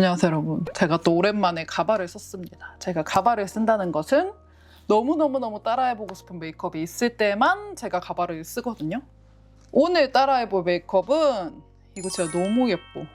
안녕하세요 여러분. 제가 또 오랜만에 가발을 썼습니다. 제가 가발을 쓴다는 것은 너무너무너무 따라해보고 싶은 메이크업이 있을 때만 제가 가발을 쓰거든요. 오늘 따라해볼 메이크업은 이거 진짜 너무 예뻐.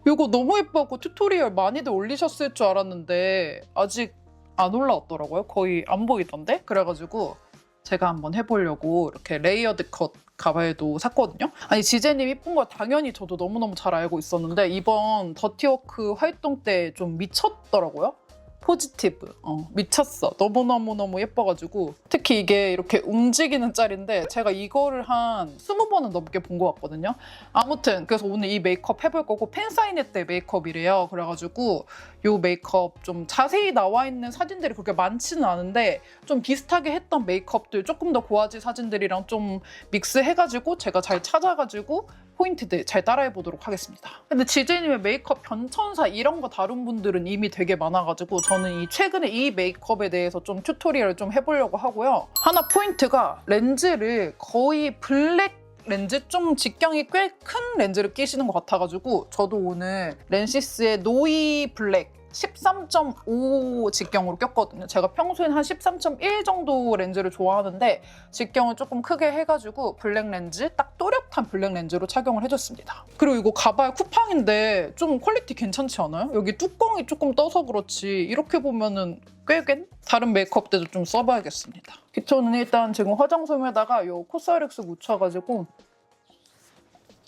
이거 너무 예뻐갖고 튜토리얼 많이들 올리셨을 줄 알았는데 아직 안 올라왔더라고요. 거의 안 보이던데? 그래가지고 제가 한번 해보려고 이렇게 레이어드 컷 가발도 샀거든요. 아니 지제님 이쁜 걸 당연히 저도 너무너무 잘 알고 있었는데 이번 더티워크 활동 때 좀 미쳤더라고요. 포지티브. 미쳤어. 너무너무너무 예뻐가지고 특히 이게 이렇게 움직이는 짤인데 제가 이거를 한 20번은 넘게 본 것 같거든요. 아무튼 그래서 오늘 이 메이크업 해볼 거고 팬사인회 때 메이크업이래요. 그래가지고 이 메이크업 좀 자세히 나와 있는 사진들이 그렇게 많지는 않은데 좀 비슷하게 했던 메이크업들 조금 더 고화질 사진들이랑 좀 믹스해가지고 제가 잘 찾아가지고 포인트들 잘 따라해보도록 하겠습니다. 근데 지제님의 메이크업 변천사 이런 거 다룬 분들은 이미 되게 많아가지고 저는 최근에 이 메이크업에 대해서 좀 튜토리얼을 좀 해보려고 하고요. 하나 포인트가 렌즈를 거의 블랙 렌즈? 좀 직경이 꽤 큰 렌즈를 끼시는 것 같아가지고 저도 오늘 렌시스의 노이 블랙 13.5 직경으로 꼈거든요. 제가 평소엔 한 13.1 정도 렌즈를 좋아하는데 직경을 조금 크게 해가지고 블랙 렌즈, 딱 또렷한 블랙 렌즈로 착용을 해줬습니다. 그리고 이거 가발 쿠팡인데 좀 퀄리티 괜찮지 않아요? 여기 뚜껑이 조금 떠서 그렇지 이렇게 보면은 꽤 다른 메이크업 때도 좀 써봐야겠습니다. 기초는 일단 지금 화장솜에다가 이 코스알엑스 묻혀가지고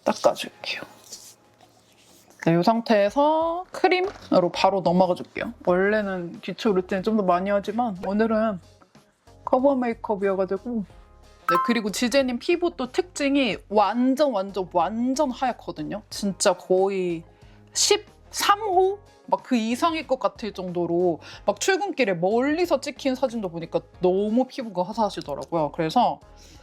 닦아줄게요. 네, 이 상태에서 크림으로 바로 넘어가 줄게요. 원래는 기초 루틴 좀 더 많이 하지만 오늘은 커버 메이크업이어가지고 네, 그리고 지제님 피부 또 특징이 완전 하얗거든요. 진짜 거의 13호? 막 그 이상일 것 같을 정도로 막 출근길에 멀리서 찍힌 사진도 보니까 너무 피부가 화사하시더라고요. 그래서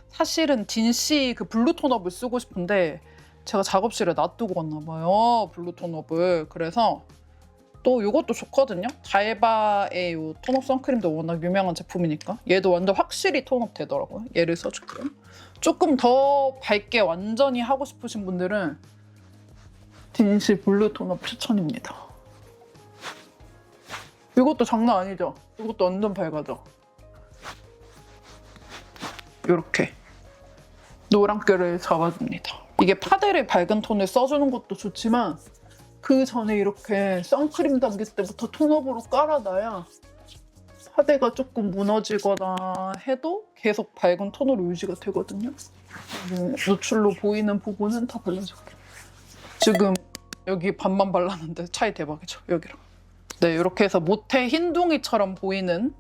사실은 딘씨 그 블루 톤업을 쓰고 싶은데 제가 작업실에 놔두고 갔나 봐요. 블루 톤업을. 그래서 또 이것도 좋거든요. 달바의 이 톤업 선크림도 워낙 유명한 제품이니까 얘도 완전 확실히 톤업 되더라고요. 얘를 써줄게요. 조금 더 밝게 완전히 하고 싶으신 분들은 딘씨 블루 톤업 추천입니다. 이것도 장난 아니죠? 이것도 완전 밝아져. 이렇게 노란기를 잡아줍니다. 이게 파데를 밝은 톤을 써주는 것도 좋지만 그 전에 이렇게 선크림 담길 때부터 톤업으로 깔아놔야 파데가 조금 무너지거나 해도 계속 밝은 톤으로 유지가 되거든요. 노출로 보이는 부분은 다 발라줄게요. 지금 여기 반만 발랐는데 차이 대박이죠, 여기랑. 네, 이렇게 해서 모태 흰둥이처럼 보이는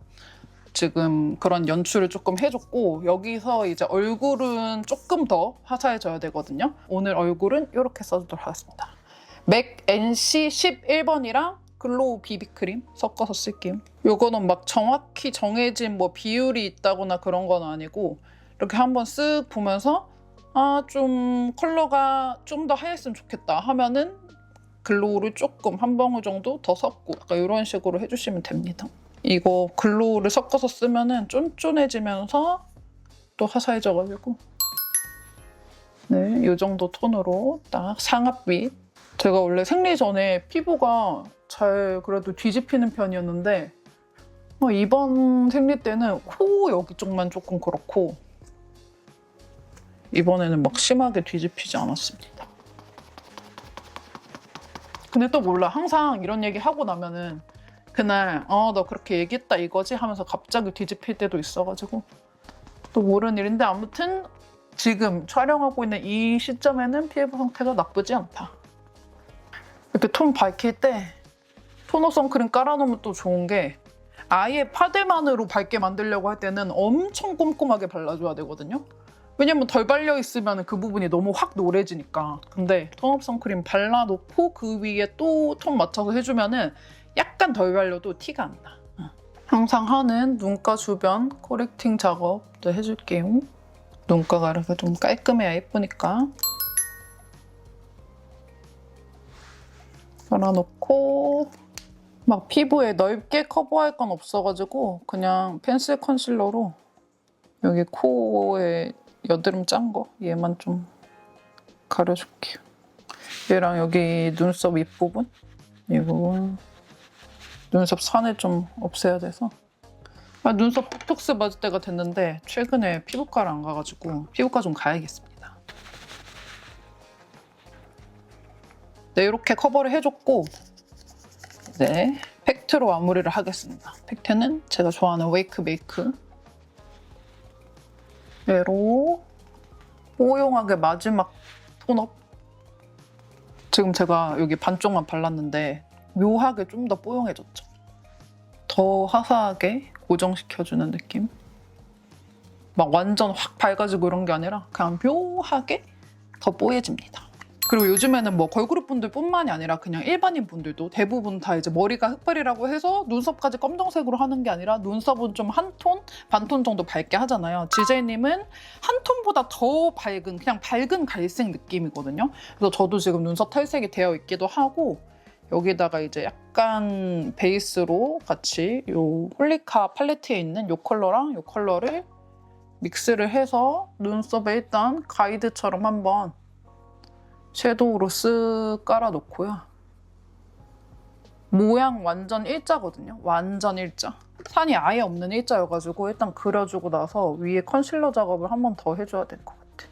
지금 그런 연출을 조금 해줬고 여기서 이제 얼굴은 조금 더 화사해져야 되거든요. 오늘 얼굴은 이렇게 써주도록 하겠습니다. 맥 NC 11번이랑 글로우 비비크림 섞어서 쓸게요. 이거는 막 정확히 정해진 뭐 비율이 있다거나 그런 건 아니고 이렇게 한번 쓱 보면서 좀 컬러가 좀 더 하였으면 좋겠다 하면은 글로우를 조금 한 방울 정도 더 섞고 약간 이런 식으로 해주시면 됩니다. 이거 글로우를 섞어서 쓰면은 쫀쫀해지면서 또 화사해져가지고 네, 이 정도 톤으로 딱 상압빛. 제가 원래 생리 전에 피부가 잘 그래도 뒤집히는 편이었는데 이번 생리 때는 코 여기 쪽만 조금 그렇고 이번에는 막 심하게 뒤집히지 않았습니다. 근데 또 몰라. 항상 이런 얘기 하고 나면은 그날 너 그렇게 얘기했다 이거지 하면서 갑자기 뒤집힐 때도 있어가지고 또 모르는 일인데 아무튼 지금 촬영하고 있는 이 시점에는 피부 상태가 나쁘지 않다. 이렇게 톤 밝힐 때 토너 선크림 깔아놓으면 또 좋은 게 아예 파데만으로 밝게 만들려고 할 때는 엄청 꼼꼼하게 발라줘야 되거든요. 왜냐면 덜 발려있으면 그 부분이 너무 확 노래지니까. 근데 톤업 선크림 발라놓고 그 위에 또 톤 맞춰서 해주면은 약간 덜 발려도 티가 안 나. 항상 하는 눈가 주변 코렉팅 작업도 해줄게요. 눈가가 이렇게 좀 깔끔해야 예쁘니까. 발라놓고 막 피부에 넓게 커버할 건 없어가지고 그냥 펜슬 컨실러로 여기 코에 여드름 짠 거 얘만 좀 가려줄게요. 얘랑 여기 눈썹 윗부분 이 부분 눈썹 산을 좀 없애야 돼서 눈썹 보톡스 맞을 때가 됐는데 최근에 피부과를 안 가가지고 피부과 좀 가야겠습니다. 네, 이렇게 커버를 해줬고 네, 팩트로 마무리를 하겠습니다. 팩트는 제가 좋아하는 웨이크 메이크 얘로 뽀용하게 마지막 톤업. 지금 제가 여기 반쪽만 발랐는데 묘하게 좀 더 뽀용해졌죠. 더 화사하게 고정시켜주는 느낌. 막 완전 확 밝아지고 이런 게 아니라 그냥 묘하게 더 뽀얘집니다. 그리고 요즘에는 뭐 걸그룹 분들뿐만이 아니라 그냥 일반인 분들도 대부분 다 이제 머리가 흑발이라고 해서 눈썹까지 검정색으로 하는 게 아니라 눈썹은 좀 한 톤, 반 톤 정도 밝게 하잖아요. 지제이님은 한 톤보다 더 밝은, 그냥 밝은 갈색 느낌이거든요. 그래서 저도 지금 눈썹 탈색이 되어 있기도 하고 여기다가 이제 약간 베이스로 같이 요 홀리카 팔레트에 있는 요 컬러랑 요 컬러를 믹스를 해서 눈썹에 일단 가이드처럼 한번 섀도우로 쓱 깔아놓고요. 모양 완전 일자거든요. 완전 일자. 산이 아예 없는 일자여가지고 일단 그려주고 나서 위에 컨실러 작업을 한 번 더 해줘야 될 것 같아.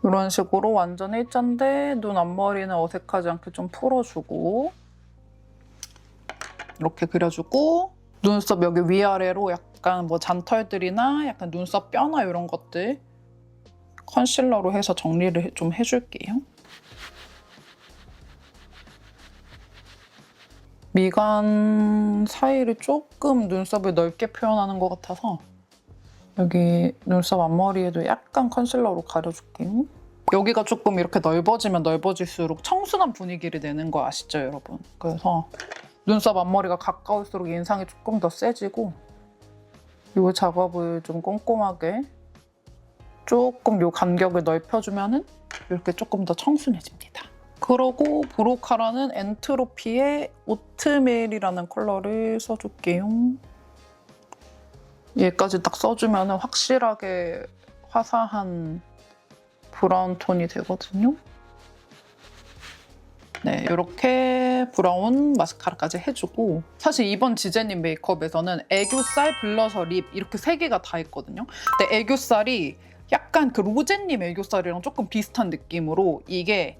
이런 식으로 완전 일자인데 눈 앞머리는 어색하지 않게 좀 풀어주고 이렇게 그려주고 눈썹 여기 위아래로 약간 뭐 잔털들이나 약간 눈썹 뼈나 이런 것들 컨실러로 해서 정리를 좀 해줄게요. 미간 사이를 조금 눈썹을 넓게 표현하는 것 같아서 여기 눈썹 앞머리에도 약간 컨실러로 가려줄게요. 여기가 조금 이렇게 넓어지면 넓어질수록 청순한 분위기를 내는 거 아시죠, 여러분? 그래서 눈썹 앞머리가 가까울수록 인상이 조금 더 세지고 이 작업을 좀 꼼꼼하게 조금 이 간격을 넓혀주면은 이렇게 조금 더 청순해집니다. 그러고 브로우 카라는 엔트로피의 오트메일이라는 컬러를 써줄게요. 얘까지 딱 써주면 확실하게 화사한 브라운 톤이 되거든요. 네, 이렇게 브라운 마스카라까지 해주고 사실 이번 지제님 메이크업에서는 애교살, 블러셔, 립 이렇게 3개가 다 있거든요. 근데 애교살이 약간 그 로제님 애교살이랑 조금 비슷한 느낌으로 이게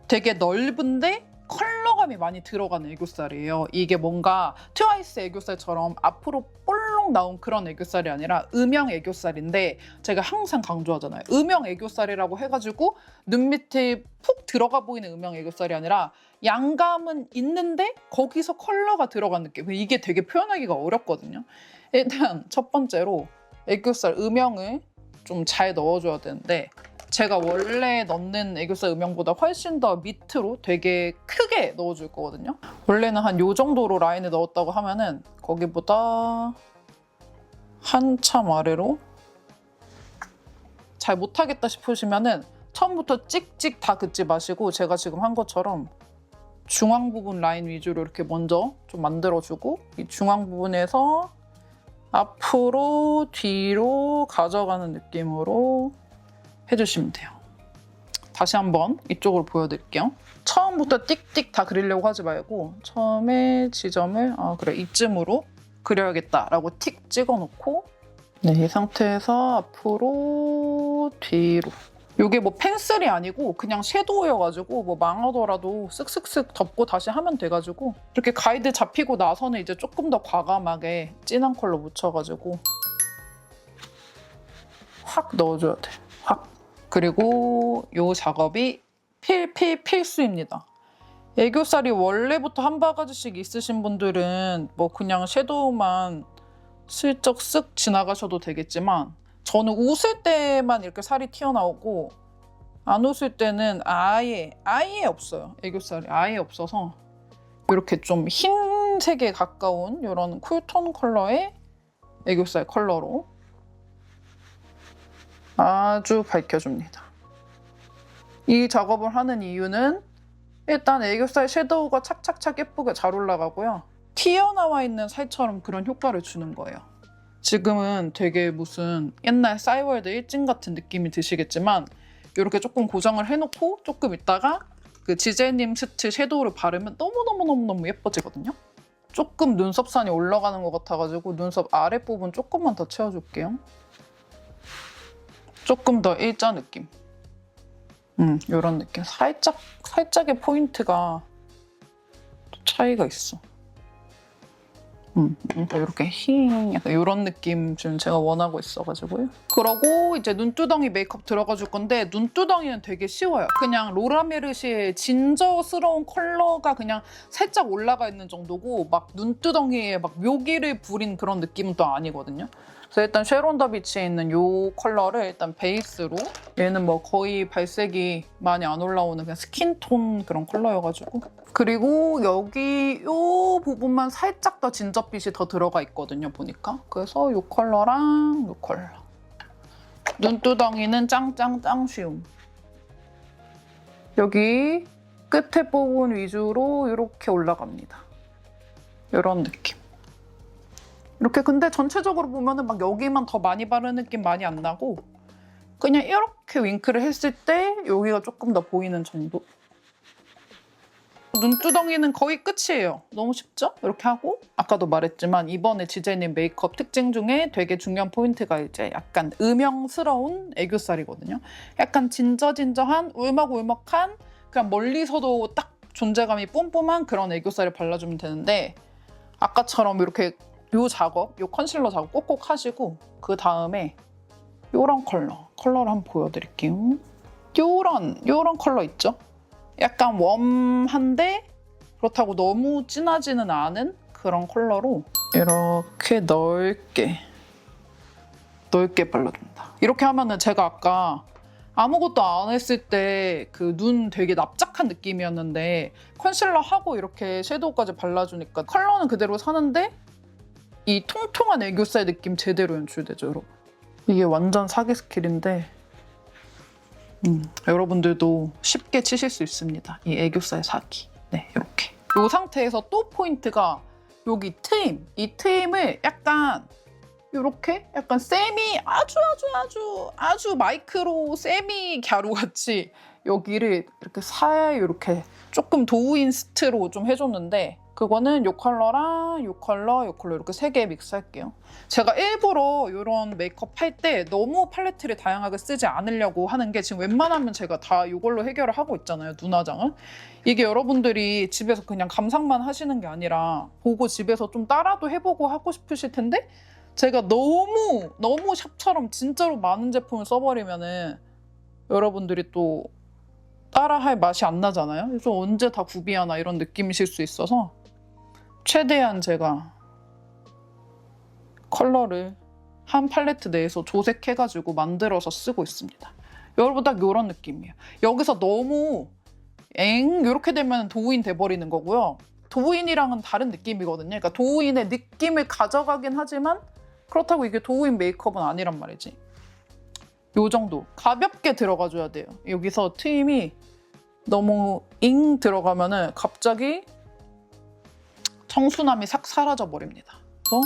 되게 넓은데 컬러감이 많이 들어가는 애교살이에요. 이게 뭔가 트와이스 애교살처럼 앞으로 볼록 나온 그런 애교살이 아니라 음영 애교살인데 제가 항상 강조하잖아요. 음영 애교살이라고 해가지고 눈 밑에 푹 들어가 보이는 음영 애교살이 아니라 양감은 있는데 거기서 컬러가 들어간 느낌. 이게 되게 표현하기가 어렵거든요. 일단 첫 번째로 애교살 음영을 좀 잘 넣어줘야 되는데 제가 원래 넣는 애교살 음영보다 훨씬 더 밑으로 되게 크게 넣어줄 거거든요. 원래는 한 요 정도로 라인을 넣었다고 하면은 거기보다 한참 아래로 잘 못하겠다 싶으시면은 처음부터 찍찍 다 긋지 마시고 제가 지금 한 것처럼 중앙 부분 라인 위주로 이렇게 먼저 좀 만들어주고 이 중앙 부분에서 앞으로 뒤로 가져가는 느낌으로 해주시면 돼요. 다시 한번 이쪽으로 보여드릴게요. 처음부터 띡띡 다 그리려고 하지 말고 처음에 지점을 그래 이쯤으로 그려야겠다라고 틱 찍어놓고 네, 이 상태에서 앞으로 뒤로 이게 뭐 펜슬이 아니고 그냥 섀도우여가지고 뭐 망하더라도 쓱쓱쓱 덮고 다시 하면 돼가지고 이렇게 가이드 잡히고 나서는 이제 조금 더 과감하게 진한 컬러 묻혀가지고 확 넣어줘야 돼. 확. 그리고 이 작업이 필수입니다. 애교살이 원래부터 한 바가지씩 있으신 분들은 뭐 그냥 섀도우만 슬쩍 쓱 지나가셔도 되겠지만 저는 웃을 때만 이렇게 살이 튀어나오고 안 웃을 때는 아예 없어요. 애교살이 아예 없어서 이렇게 좀 흰색에 가까운 이런 쿨톤 컬러의 애교살 컬러로 아주 밝혀줍니다. 이 작업을 하는 이유는 일단 애교살 섀도우가 착착착 예쁘게 잘 올라가고요. 튀어나와 있는 살처럼 그런 효과를 주는 거예요. 지금은 되게 무슨 옛날 싸이월드 일진 같은 느낌이 드시겠지만 이렇게 조금 고정을 해놓고 조금 있다가 그 지젤님 스트 섀도우를 바르면 너무너무너무너무 예뻐지거든요. 조금 눈썹선이 올라가는 것 같아가지고 눈썹 아랫부분 조금만 더 채워줄게요. 조금 더 일자 느낌. 이런 느낌. 살짝의 포인트가 차이가 있어. 이렇게 힝 약간 이런 느낌 좀 제가 원하고 있어가지고요. 그러고 이제 눈두덩이 메이크업 들어가 줄 건데 눈두덩이는 되게 쉬워요. 그냥 로라메르시의 진저스러운 컬러가 그냥 살짝 올라가 있는 정도고 막 눈두덩이에 막 묘기를 부린 그런 느낌은 또 아니거든요. 그래서 일단 쉐론 더 비치에 있는 이 컬러를 일단 베이스로, 얘는 뭐 거의 발색이 많이 안 올라오는 그냥 스킨톤 그런 컬러여가지고, 그리고 여기 이 부분만 살짝 더 진저빛이 더 들어가 있거든요, 보니까. 그래서 이 컬러랑 이 컬러. 눈두덩이는 짱짱짱 쉬움. 여기 끝에 부분 위주로 이렇게 올라갑니다. 이런 느낌. 이렇게 근데 전체적으로 보면은 막 여기만 더 많이 바르는 느낌 많이 안 나고 그냥 이렇게 윙크를 했을 때 여기가 조금 더 보이는 정도? 눈두덩이는 거의 끝이에요. 너무 쉽죠? 이렇게 하고 아까도 말했지만 이번에 지젤님 메이크업 특징 중에 되게 중요한 포인트가 이제 약간 음영스러운 애교살이거든요. 약간 진저진저한 울먹울먹한 그냥 멀리서도 딱 존재감이 뿜뿜한 그런 애교살을 발라주면 되는데 아까처럼 이렇게 요 작업, 요 컨실러 작업 꼭꼭 하시고 그 다음에 요런 컬러를 한번 보여드릴게요. 요런 컬러 있죠? 약간 웜한데 그렇다고 너무 진하지는 않은 그런 컬러로 이렇게 넓게 발라줍니다. 이렇게 하면은 제가 아까 아무것도 안 했을 때 그 눈 되게 납작한 느낌이었는데 컨실러 하고 이렇게 섀도우까지 발라주니까 컬러는 그대로 사는데 이 통통한 애교살 느낌 제대로 연출되죠, 여러분. 이게 완전 사기 스킬인데 여러분들도 쉽게 치실 수 있습니다. 이 애교살 사기. 네, 이렇게. 이 상태에서 또 포인트가 여기 트임. 이 트임을 약간 이렇게 약간 세미 아주 마이크로 세미 갸루같이 여기를 이렇게 이렇게 조금 도우인스트로 좀 해줬는데 그거는 이 컬러랑 이 컬러 이렇게 3개 믹스할게요. 제가 일부러 이런 메이크업 할 때 너무 팔레트를 다양하게 쓰지 않으려고 하는 게 지금 웬만하면 제가 다 이걸로 해결을 하고 있잖아요, 눈화장은. 이게 여러분들이 집에서 그냥 감상만 하시는 게 아니라 보고 집에서 좀 따라도 해보고 하고 싶으실 텐데 제가 너무 샵처럼 진짜로 많은 제품을 써버리면은 여러분들이 또 따라할 맛이 안 나잖아요. 그래서 언제 다 구비하나 이런 느낌이실 수 있어서 최대한 제가 컬러를 한 팔레트 내에서 조색해가지고 만들어서 쓰고 있습니다. 여러분 딱 이런 느낌이에요. 여기서 너무 이렇게 되면 도우인 돼버리는 거고요. 도우인이랑은 다른 느낌이거든요. 그러니까 도우인의 느낌을 가져가긴 하지만 그렇다고 이게 도우인 메이크업은 아니란 말이지. 요 정도 가볍게 들어가줘야 돼요. 여기서 트임이 너무 들어가면은 갑자기 청순함이 싹 사라져 버립니다. 그래서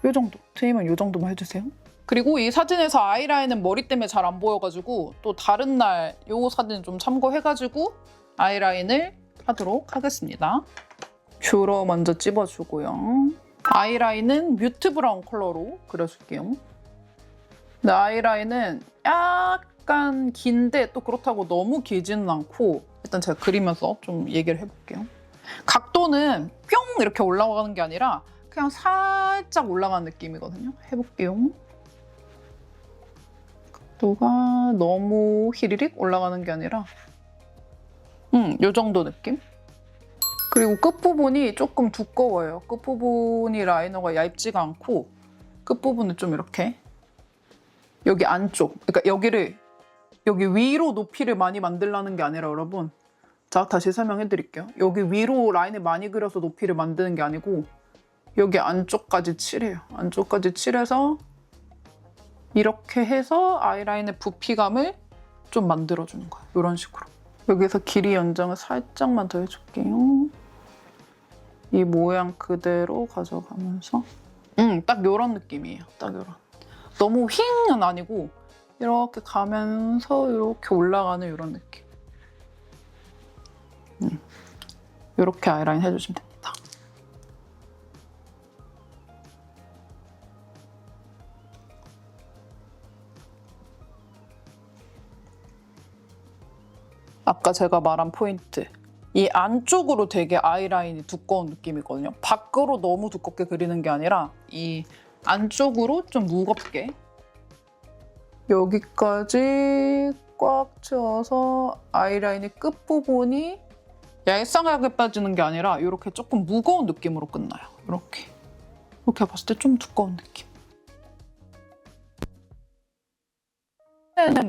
요 정도 트임은 요 정도만 해주세요. 그리고 이 사진에서 아이라인은 머리 때문에 잘 안 보여가지고 또 다른 날 요 사진 좀 참고해가지고 아이라인을 하도록 하겠습니다. 뷰러 먼저 찝어주고요. 아이라인은 뮤트 브라운 컬러로 그려줄게요. 근데 아이라인은 약간 긴데 또 그렇다고 너무 길지는 않고 일단 제가 그리면서 좀 얘기를 해볼게요. 각도는 뿅 이렇게 올라가는 게 아니라 그냥 살짝 올라가는 느낌이거든요. 해볼게요. 각도가 너무 히리릭 올라가는 게 아니라 요 정도 느낌? 그리고 끝부분이 조금 두꺼워요. 끝부분이 라이너가 얇지가 않고 끝부분은 좀 이렇게 여기 안쪽, 그러니까 여기 위로 높이를 많이 만들라는 게 아니라 여러분 자, 다시 설명해 드릴게요. 여기 위로 라인을 많이 그려서 높이를 만드는 게 아니고 여기 안쪽까지 칠해요. 안쪽까지 칠해서 이렇게 해서 아이라인의 부피감을 좀 만들어주는 거예요. 이런 식으로. 여기서 길이 연장을 살짝만 더 해줄게요. 이 모양 그대로 가져가면서 딱 요런 느낌이에요. 딱 요런. 너무 휑은 아니고 이렇게 가면서 이렇게 올라가는 이런 느낌. 이렇게 아이라인 해주시면 됩니다. 아까 제가 말한 포인트. 이 안쪽으로 되게 아이라인이 두꺼운 느낌이거든요. 밖으로 너무 두껍게 그리는 게 아니라 이 안쪽으로 좀 무겁게 여기까지 꽉 채워서 아이라인의 끝부분이 얄쌍하게 빠지는 게 아니라 이렇게 조금 무거운 느낌으로 끝나요. 이렇게 봤을 때 좀 두꺼운 느낌.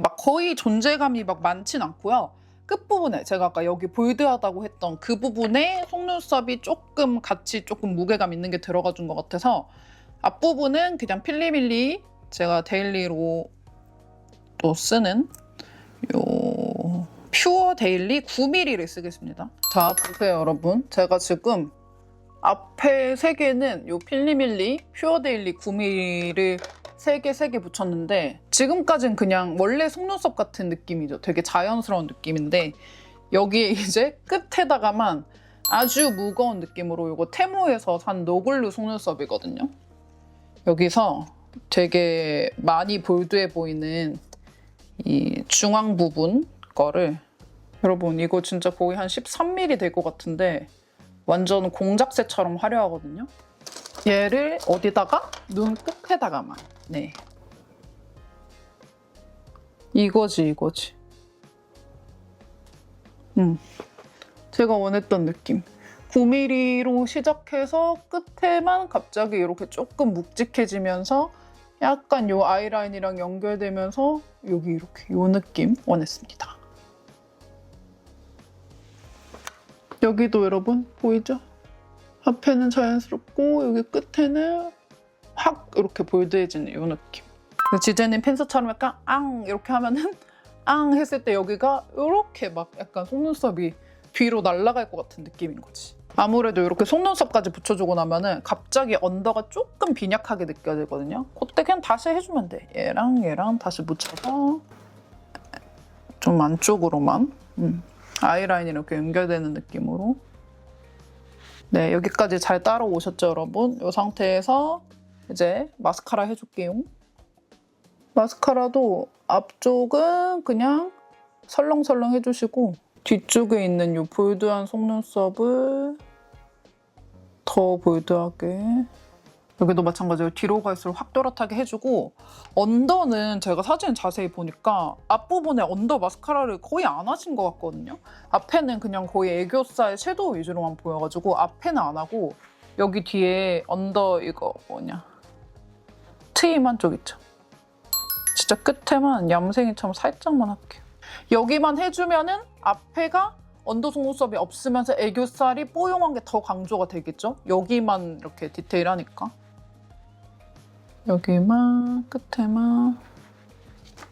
막 거의 존재감이 막 많진 않고요. 끝부분에 제가 아까 여기 볼드하다고 했던 그 부분에 속눈썹이 조금 같이 조금 무게감 있는 게 들어가 준 것 같아서 앞부분은 그냥 필리밀리 제가 데일리로 또 쓰는 요 퓨어 데일리 9mm를 쓰겠습니다. 자, 보세요 여러분. 제가 지금 앞에 3개는 요 필리밀리 퓨어 데일리 9mm를 3개 붙였는데 지금까지는 그냥 원래 속눈썹 같은 느낌이죠. 되게 자연스러운 느낌인데 여기에 이제 끝에다가만 아주 무거운 느낌으로 이거 테무에서 산 노글루 속눈썹이거든요. 여기서 되게 많이 볼드해 보이는 이 중앙 부분 거를 여러분 이거 진짜 거의 한 13mm 될 것 같은데 완전 공작새처럼 화려하거든요. 얘를 어디다가? 눈 끝에다가만. 네. 이거지. 제가 원했던 느낌. 9mm로 시작해서 끝에만 갑자기 이렇게 조금 묵직해지면서 약간 요 아이라인이랑 연결되면서 여기 이렇게 요 느낌 원했습니다. 여기도 여러분 보이죠? 앞에는 자연스럽고 여기 끝에는 확 이렇게 볼드해지는 이 느낌. 지제님 펜서처럼 약간 앙 이렇게 하면은 앙 했을 때 여기가 이렇게 막 약간 속눈썹이 뒤로 날아갈 것 같은 느낌인 거지. 아무래도 이렇게 속눈썹까지 붙여주고 나면은 갑자기 언더가 조금 빈약하게 느껴지거든요. 그때 그냥 다시 해주면 돼. 얘랑 다시 묻혀서 좀 안쪽으로만 아이라인이 이렇게 연결되는 느낌으로. 네, 여기까지 잘 따라오셨죠, 여러분? 이 상태에서 이제 마스카라 해줄게요. 마스카라도 앞쪽은 그냥 설렁설렁 해주시고 뒤쪽에 있는 이 볼드한 속눈썹을 더 볼드하게 여기도 마찬가지로 뒤로 갈수록 확 또렷하게 해주고 언더는 제가 사진 자세히 보니까 앞부분에 언더 마스카라를 거의 안 하신 것 같거든요. 앞에는 그냥 거의 애교살 섀도우 위주로만 보여가지고 앞에는 안 하고 여기 뒤에 언더 이거 뭐냐 트임한 쪽 있죠. 진짜 끝에만 얌생이처럼 살짝만 할게요. 여기만 해주면은 앞에가 언더 속눈썹이 없으면서 애교살이 뽀용한 게 더 강조가 되겠죠? 여기만 이렇게 디테일하니까. 여기만, 끝에만.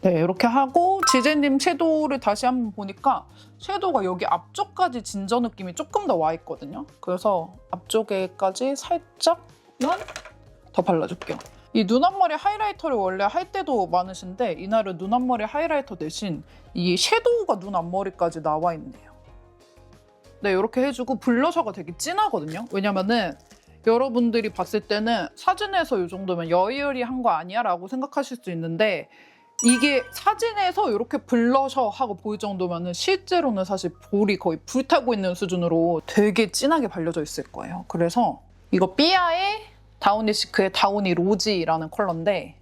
네, 이렇게 하고 지제님 섀도우를 다시 한번 보니까 섀도우가 여기 앞쪽까지 진저 느낌이 조금 더 와 있거든요. 그래서 앞쪽에까지 살짝만 더 발라줄게요. 이 눈 앞머리 하이라이터를 원래 할 때도 많으신데 이날은 눈 앞머리 하이라이터 대신 이 섀도우가 눈 앞머리까지 나와 있네요. 네, 이렇게 해주고 블러셔가 되게 진하거든요. 왜냐면은 여러분들이 봤을 때는 사진에서 이 정도면 여리여리한 거 아니야? 라고 생각하실 수 있는데 이게 사진에서 이렇게 블러셔하고 보일 정도면 실제로는 사실 볼이 거의 불타고 있는 수준으로 되게 진하게 발려져 있을 거예요. 그래서 이거 삐아의 다우니시크의 다우니 로지라는 컬러인데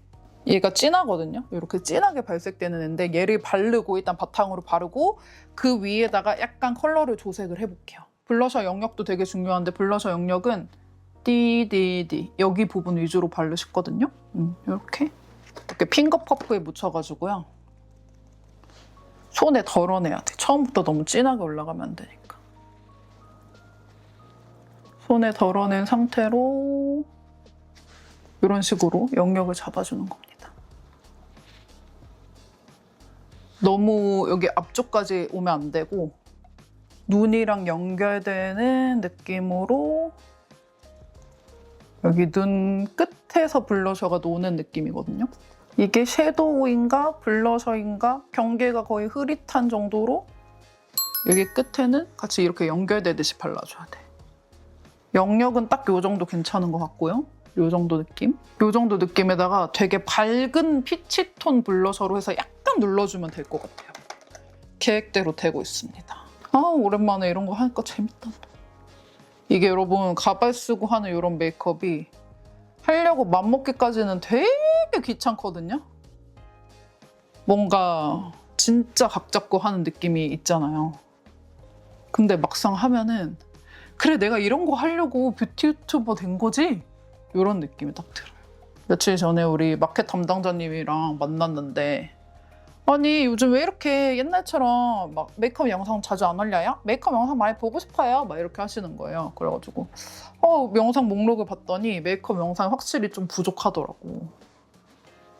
얘가 진하거든요. 이렇게 진하게 발색되는 애인데 얘를 바르고 일단 바탕으로 바르고 그 위에다가 약간 컬러를 조색을 해볼게요. 블러셔 영역도 되게 중요한데 블러셔 영역은 띠디디 여기 부분 위주로 바르셨거든요. 이렇게 핑거 퍼프에 묻혀가지고요. 손에 덜어내야 돼. 처음부터 너무 진하게 올라가면 안 되니까. 손에 덜어낸 상태로 이런 식으로 영역을 잡아주는 겁니다. 너무 여기 앞쪽까지 오면 안 되고 눈이랑 연결되는 느낌으로 여기 눈 끝에서 블러셔가 노는 느낌이거든요. 이게 섀도우인가 블러셔인가 경계가 거의 흐릿한 정도로 여기 끝에는 같이 이렇게 연결되듯이 발라줘야 돼. 영역은 딱 요 정도 괜찮은 것 같고요. 요 정도 느낌? 요 정도 느낌에다가 되게 밝은 피치톤 블러셔로 해서 약간 눌러주면 될 것 같아요. 계획대로 되고 있습니다. 아, 오랜만에 이런 거 하니까 재밌다. 이게 여러분 가발 쓰고 하는 이런 메이크업이 하려고 맘먹기까지는 되게 귀찮거든요. 뭔가 진짜 각 잡고 하는 느낌이 있잖아요. 근데 막상 하면은 그래 내가 이런 거 하려고 뷰티 유튜버 된 거지? 이런 느낌이 딱 들어요. 며칠 전에 우리 마켓 담당자님이랑 만났는데 아니 요즘 왜 이렇게 옛날처럼 막 메이크업 영상 자주 안 올려요? 메이크업 영상 많이 보고 싶어요? 막 이렇게 하시는 거예요. 그래가지고 영상 목록을 봤더니 메이크업 영상이 확실히 좀 부족하더라고.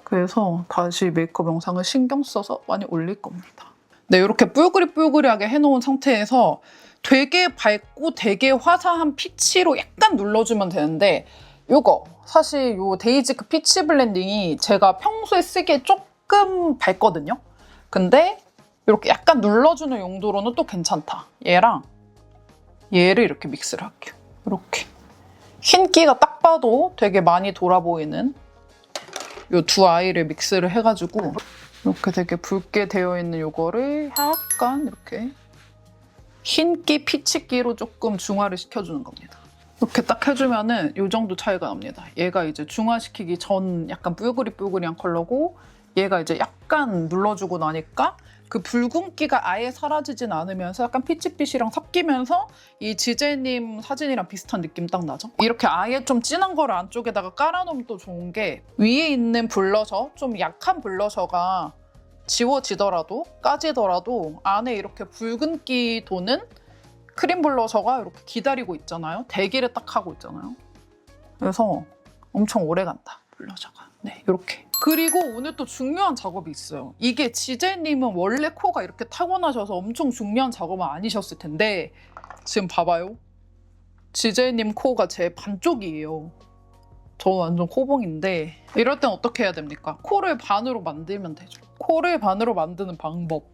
그래서 다시 메이크업 영상을 신경 써서 많이 올릴 겁니다. 네, 이렇게 뿔그리뿔그리하게 해놓은 상태에서 되게 밝고 되게 화사한 피치로 약간 눌러주면 되는데 요거 사실 요 데이지크 피치 블렌딩이 제가 평소에 쓰기에 조금 밝거든요. 근데 이렇게 약간 눌러주는 용도로는 또 괜찮다. 얘랑 얘를 이렇게 믹스를 할게요. 이렇게 흰기가 딱 봐도 되게 많이 돌아 보이는 요 두 아이를 믹스를 해가지고 이렇게 되게 붉게 되어 있는 요거를 약간 이렇게 흰기 피치기로 조금 중화를 시켜주는 겁니다. 이렇게 딱 해주면은 요 정도 차이가 납니다. 얘가 이제 중화시키기 전 약간 뿔그리뿔그리한 컬러고 얘가 이제 약간 눌러주고 나니까 그 붉은기가 아예 사라지진 않으면서 약간 피치빛이랑 섞이면서 이 지제님 사진이랑 비슷한 느낌 딱 나죠? 이렇게 아예 좀 진한 거를 안쪽에다가 깔아놓으면 또 좋은 게 위에 있는 블러셔, 좀 약한 블러셔가 지워지더라도 까지더라도 안에 이렇게 붉은기 도는 크림 블러셔가 이렇게 기다리고 있잖아요. 대기를 딱 하고 있잖아요. 그래서 엄청 오래 간다, 블러셔가. 네, 이렇게. 그리고 오늘 또 중요한 작업이 있어요. 이게 지제님은 원래 코가 이렇게 타고나셔서 엄청 중요한 작업은 아니셨을 텐데 지금 봐봐요. 지제님 코가 제 반쪽이에요. 저는 완전 코봉인데 이럴 땐 어떻게 해야 됩니까? 코를 반으로 만들면 되죠. 코를 반으로 만드는 방법.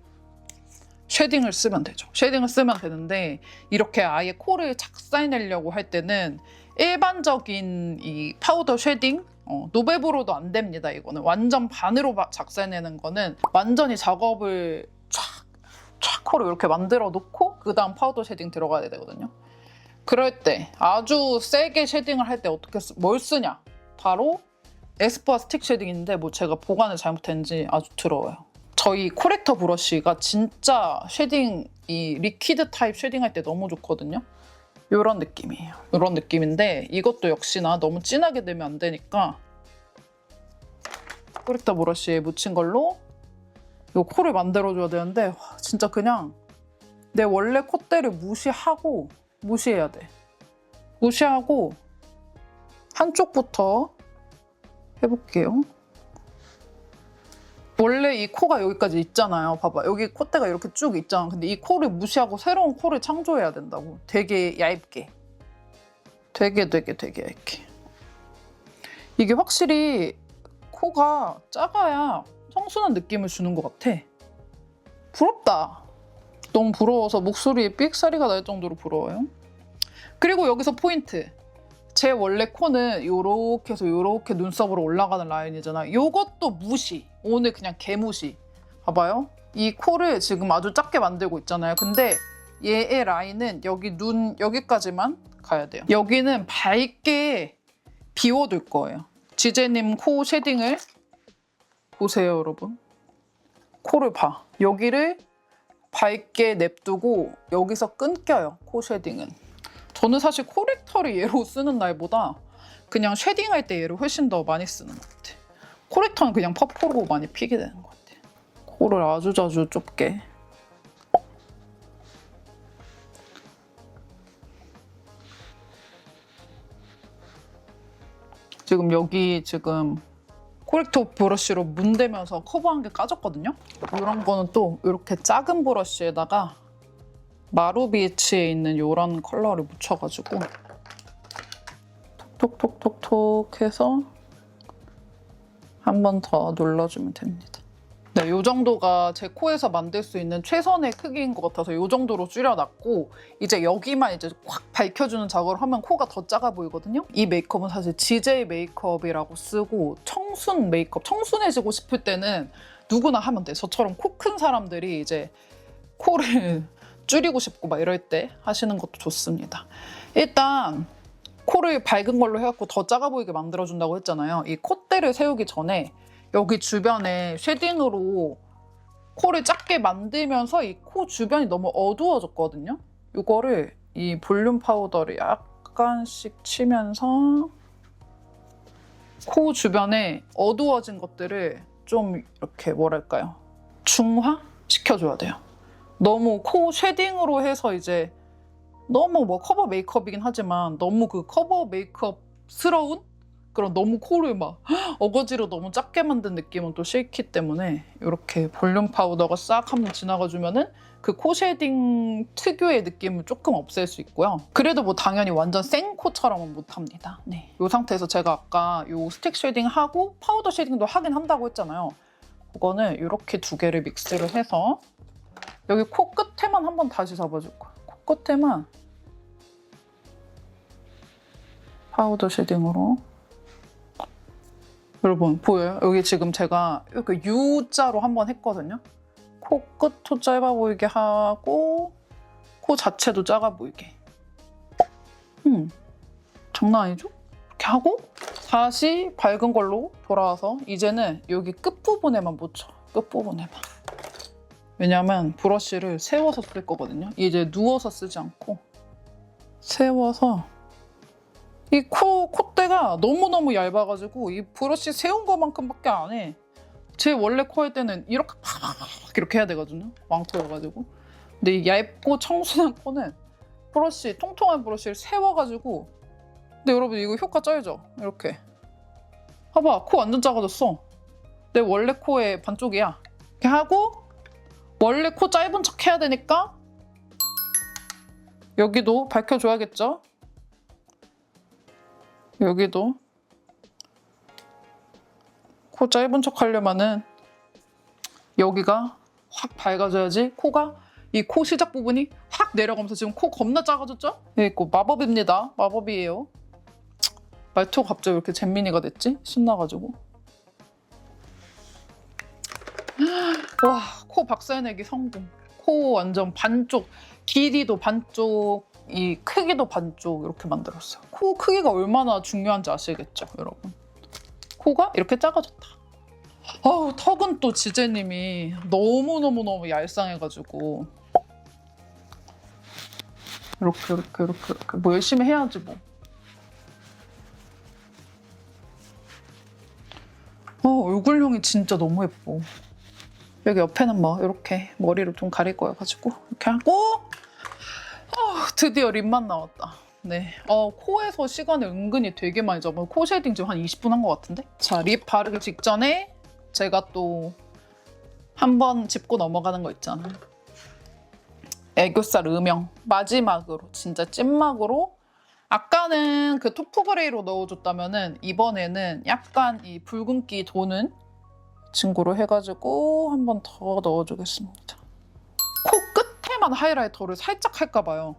쉐딩을 쓰면 되죠. 쉐딩을 쓰면 되는데 이렇게 아예 코를 작살내려고 할 때는 일반적인 이 파우더 쉐딩 노베브로도 안 됩니다. 이거는 완전 반으로 작살내는 거는 완전히 작업을 촥 코를 이렇게 만들어 놓고 그 다음 파우더 쉐딩 들어가야 되거든요. 그럴 때 아주 세게 쉐딩을 할 때 뭘 쓰냐? 바로 에스쁘아 스틱 쉐딩인데 뭐 제가 보관을 잘못했는지 아주 더러워요. 저희 코렉터 브러쉬가 진짜 쉐딩 이 리퀴드 타입 쉐딩할 때 너무 좋거든요. 이런 느낌이에요. 이런 느낌인데 이것도 역시나 너무 진하게 되면 안 되니까 코렉터 브러쉬에 묻힌 걸로 이 코를 만들어줘야 되는데 와, 진짜 그냥 내 원래 콧대를 무시해야 돼. 무시하고 한쪽부터 해볼게요. 원래 이 코가 여기까지 있잖아요. 봐봐. 여기 콧대가 이렇게 쭉 있잖아. 근데 이 코를 무시하고 새로운 코를 창조해야 된다고. 되게 얇게. 되게 얇게. 이게 확실히 코가 작아야 청순한 느낌을 주는 것 같아. 부럽다. 너무 부러워서 목소리에 삑사리가 날 정도로 부러워요. 그리고 여기서 포인트. 제 원래 코는 요렇게 해서 요렇게 눈썹으로 올라가는 라인이잖아. 요것도 무시. 오늘 그냥 개무시. 봐봐요. 이 코를 지금 아주 작게 만들고 있잖아요. 근데 얘의 라인은 여기 눈 여기까지만 가야 돼요. 여기는 밝게 비워둘 거예요. 지제님 코 쉐딩을 보세요, 여러분. 코를 봐. 여기를 밝게 냅두고 여기서 끊겨요, 코 쉐딩은. 저는 사실 코렉터를 얘로 쓰는 날보다 그냥 쉐딩할 때 얘를 훨씬 더 많이 쓰는 것 같아. 코렉터는 그냥 퍼프로 많이 피게 되는 것 같아. 코를 아주 자주 좁게. 지금 여기 코렉터 브러쉬로 문대면서 커버한 게 까졌거든요? 이런 거는 또 이렇게 작은 브러쉬에다가 마루비치에 있는 이런 컬러를 묻혀가지고 톡톡톡톡 해서 한 번 더 눌러주면 됩니다. 네, 이 정도가 제 코에서 만들 수 있는 최선의 크기인 것 같아서 이 정도로 줄여놨고 이제 여기만 이제 확 밝혀주는 작업을 하면 코가 더 작아 보이거든요. 이 메이크업은 사실 GJ 메이크업이라고 쓰고 청순 메이크업, 청순해지고 싶을 때는 누구나 하면 돼. 저처럼 코 큰 사람들이 이제 코를 줄이고 싶고 막 이럴 때 하시는 것도 좋습니다. 일단 코를 밝은 걸로 해갖고 더 작아 보이게 만들어준다고 했잖아요. 이 콧대를 세우기 전에 여기 주변에 쉐딩으로 코를 작게 만들면서 이 코 주변이 너무 어두워졌거든요. 이거를 이 볼륨 파우더를 약간씩 치면서 코 주변에 어두워진 것들을 좀 이렇게 뭐랄까요? 중화시켜줘야 돼요. 너무 코 쉐딩으로 해서 이제 너무 뭐 커버 메이크업이긴 하지만 너무 그 커버 메이크업스러운 그런 너무 코를 막 어거지로 너무 작게 만든 느낌은 또 싫기 때문에 이렇게 볼륨 파우더가 싹 한번 지나가주면은 그 코 쉐딩 특유의 느낌을 조금 없앨 수 있고요. 그래도 뭐 당연히 완전 생 코처럼은 못합니다. 네. 이 상태에서 제가 아까 이 스틱 쉐딩 하고 파우더 쉐딩도 하긴 한다고 했잖아요. 그거는 이렇게 두 개를 믹스를 해서 여기 코 끝에만 한번 다시 잡아줄 거예요. 코 끝에만 파우더 쉐딩으로. 여러분 보여요? 여기 지금 제가 이렇게 U자로 한번 했거든요. 코 끝도 짧아 보이게 하고 코 자체도 작아 보이게. 장난 아니죠? 이렇게 하고 다시 밝은 걸로 돌아와서 이제는 여기 끝부분에만 묻혀. 끝부분에만. 왜냐면 브러쉬를 세워서 쓸 거거든요. 이제 누워서 쓰지 않고 세워서 이 콧대가 너무너무 얇아가지고 이 브러쉬 세운 것만큼밖에 안 해. 제 원래 코 할 때는 이렇게 팍 이렇게 해야 되거든요. 왕코여가지고. 근데 이 얇고 청순한 코는 브러쉬, 통통한 브러쉬를 세워가지고 근데 여러분 이거 효과 쩔죠? 이렇게. 봐봐, 코 완전 작아졌어. 내 원래 코의 반쪽이야. 이렇게 하고 원래 코 짧은 척 해야 되니까 여기도 밝혀줘야겠죠? 여기도 코 짧은 척 하려면은 여기가 확 밝아져야지 코가 이 코 시작 부분이 확 내려가면서 지금 코 겁나 작아졌죠? 네, 그 마법입니다. 마법이에요. 말투가 갑자기 왜 이렇게 잼민이가 됐지? 신나가지고. 와, 코 박살내기 성공. 코 완전 반쪽, 길이도 반쪽, 이 크기도 반쪽 이렇게 만들었어요. 코 크기가 얼마나 중요한지 아시겠죠, 여러분? 코가 이렇게 작아졌다. 아우, 턱은 또 지제님이 너무너무너무 얄쌍해가지고 이렇게 뭐 열심히 해야지 뭐. 얼굴형이 진짜 너무 예뻐. 여기 옆에는 뭐 이렇게 머리를 좀 가릴 거여가지고 이렇게 하고 드디어 립만 나왔다. 네, 코에서 시간을 은근히 되게 많이 잡아요. 코 쉐딩 지금 한 20분 한 것 같은데? 자, 립 바르기 직전에 제가 또 한 번 짚고 넘어가는 거 있잖아요. 애교살 음영. 마지막으로, 진짜 찐막으로. 아까는 그 토프 그레이로 넣어줬다면은 이번에는 약간 이 붉은기 도는 친구로 해가지고 한 번 더 넣어주겠습니다. 코 끝에만 하이라이터를 살짝 할까 봐요.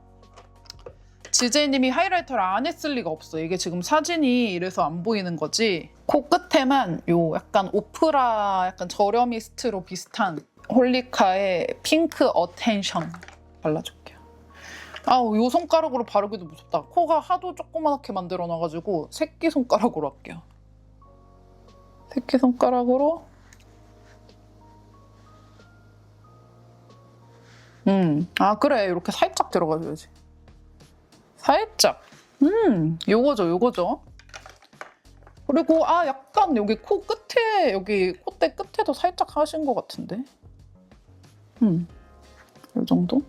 지제이님이 하이라이터를 안 했을 리가 없어. 이게 지금 사진이 이래서 안 보이는 거지. 코 끝에만 요 약간 오프라 약간 저렴이스트로 비슷한 홀리카의 핑크 어텐션 발라줄게요. 아우, 요 손가락으로 바르기도 무섭다. 코가 하도 조그맣게 만들어놔가지고 새끼손가락으로 할게요. 새끼손가락으로 아 그래, 이렇게 살짝 들어가줘야지. 살짝. 요거죠. 그리고 약간 여기 코 끝에, 여기 콧대 끝에도 살짝 하신 것 같은데. 요 정도?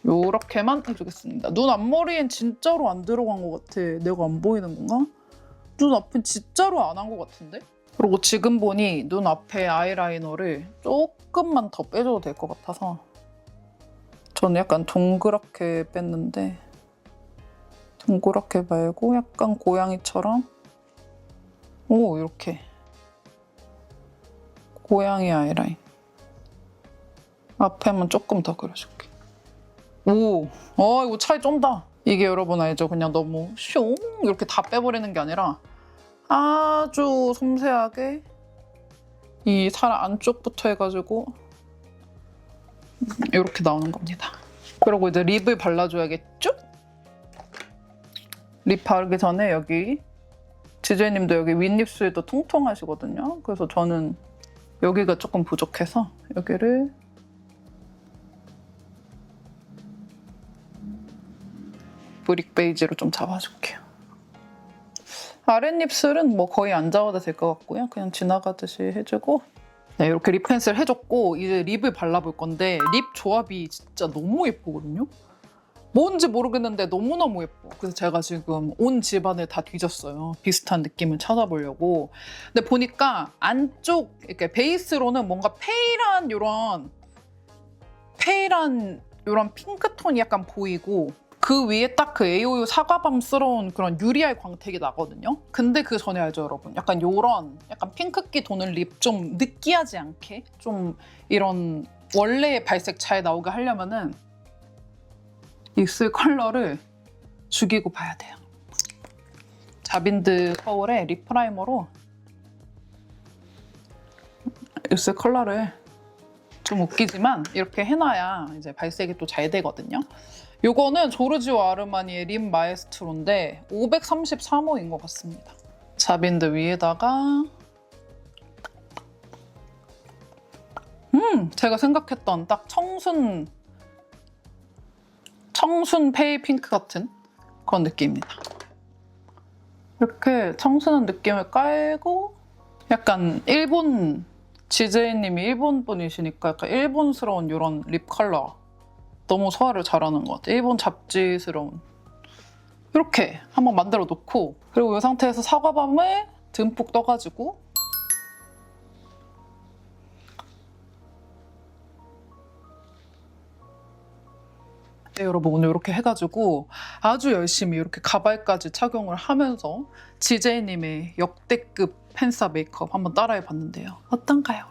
요렇게만 해주겠습니다. 눈 앞머리엔 진짜로 안 들어간 것 같아. 내가 안 보이는 건가? 눈 앞엔 진짜로 안 한 것 같은데? 그리고 지금 보니 눈 앞에 아이라이너를 조금만 더 빼줘도 될 것 같아서 저는 약간 동그랗게 뺐는데 동그랗게 말고 약간 고양이처럼 오 이렇게 고양이 아이라인 앞에만 조금 더 그려줄게. 오, 이거 차이 쩐다. 이게 여러분 알죠? 그냥 너무 숑 이렇게 다 빼버리는 게 아니라 아주 섬세하게 이 살 안쪽부터 해가지고 이렇게 나오는 겁니다. 그리고 이제 립을 발라줘야겠죠? 립 바르기 전에 여기 지제님도 여기 윗입술도 통통하시거든요. 그래서 저는 여기가 조금 부족해서 여기를 브릭 베이지로 좀 잡아줄게요. 아랫입술은 뭐 거의 안 잡아도 될 것 같고요. 그냥 지나가듯이 해주고 네, 이렇게 립 펜슬 해줬고 이제 립을 발라볼 건데 립 조합이 진짜 너무 예쁘거든요. 뭔지 모르겠는데 너무너무 예뻐. 그래서 제가 지금 온 집안을 다 뒤졌어요. 비슷한 느낌을 찾아보려고. 근데 보니까 안쪽 이렇게 베이스로는 뭔가 페일한 이런 핑크톤이 약간 보이고 그 위에 딱 그 AOU 사과밤스러운 그런 유리알 광택이 나거든요. 근데 그 전에 알죠, 여러분? 약간 요런 약간 핑크기 도는 립 좀 느끼하지 않게 좀 이런 원래의 발색 잘 나오게 하려면은 입술 컬러를 죽이고 봐야 돼요. 자빈드 거울에 립 프라이머로 입술 컬러를 좀 웃기지만 이렇게 해놔야 이제 발색이 또 잘 되거든요. 요거는 조르지오 아르마니의 립 마에스트로인데 533호인 것 같습니다. 자빈드 위에다가 제가 생각했던 딱 청순 페일 핑크 같은 그런 느낌입니다. 이렇게 청순한 느낌을 깔고 약간 일본 지제이님이 일본 분이시니까 약간 일본스러운 이런 립 컬러 너무 소화를 잘하는 것 같아요. 일본 잡지스러운 이렇게 한번 만들어 놓고 그리고 이 상태에서 사과밤을 듬뿍 떠가지고 네, 여러분 오늘 이렇게 해가지고 아주 열심히 이렇게 가발까지 착용을 하면서 지제이님의 역대급 팬싸 메이크업 한번 따라해봤는데요. 어떤가요?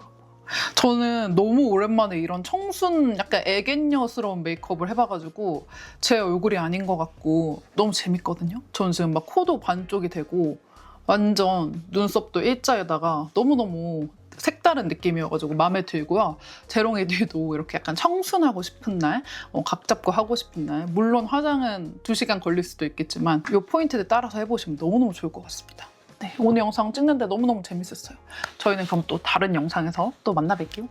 저는 너무 오랜만에 이런 청순 약간 애견녀스러운 메이크업을 해봐가지고 제 얼굴이 아닌 것 같고 너무 재밌거든요. 저는 지금 막 코도 반쪽이 되고 완전 눈썹도 일자에다가 너무너무 색다른 느낌이어가지고 마음에 들고요. 재롱이들도 이렇게 약간 청순하고 싶은 날, 각 잡고 하고 싶은 날 물론 화장은 2시간 걸릴 수도 있겠지만 이 포인트를 따라서 해보시면 너무너무 좋을 것 같습니다. 네, 오늘 영상 찍는데 너무너무 재밌었어요. 저희는 그럼 또 다른 영상에서 또 만나 뵐게요.